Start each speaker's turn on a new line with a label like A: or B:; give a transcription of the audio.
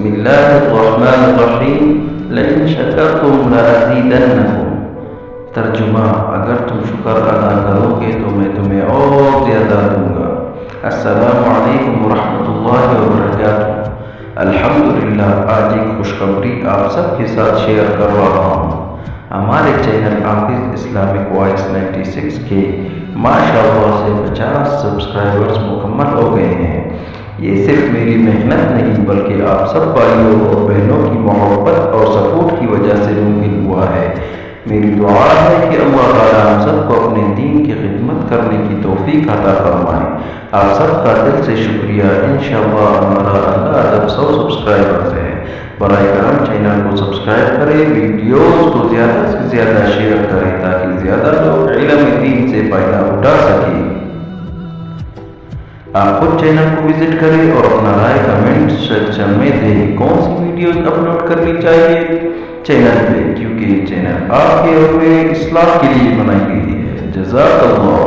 A: بسم اللہ الرحمن الرحیم لئن شکرتم لازیدنکم۔ ترجمہ: اگر تم شکر ادا کرو گے تو میں تمہیں اور زیادہ دوں گا۔ السلام علیکم ورحمۃ اللہ وبرکاتہ۔ الحمدللہ، آج ایک خوشخبری آپ سب کے ساتھ شیئر کر رہا ہوں۔ ہمارے چینل حافظ اسلامک وائس 96 کے ماشاءاللہ سے 50 سبسکرائبرز مکمل ہو گئے ہیں۔ یہ صرف میری محنت نہیں بلکہ آپ سب بھائیوں اور بہنوں کی محبت اور سپورٹ کی وجہ سے ممکن ہوا ہے۔ میری دعا ہے کہ اللہ تعالیٰ ہم سب کو اپنے دین کی خدمت کرنے کی توفیق عطا فرمائے۔ آپ سب کا دل سے شکریہ۔ انشاءاللہ ہمارا اب 100 سبسکرائبرز ہے۔ براہ کرم چینل کو سبسکرائب کریں، ویڈیوز کو زیادہ سے زیادہ شیئر کریں تاکہ زیادہ لوگ علم دین سے فائدہ اٹھا سکیں۔ آپ خود چینل کو وزٹ کریں اور اپنا رائے کمنٹ سیکشن میں دیں۔ کون سی ویڈیوز اپلوڈ کرنی چاہیے چینل پہ، کیونکہ یہ چینل آپ کے اور میرے اصلاح کے لیے بنائی گئی ہے۔ جزاک اللہ۔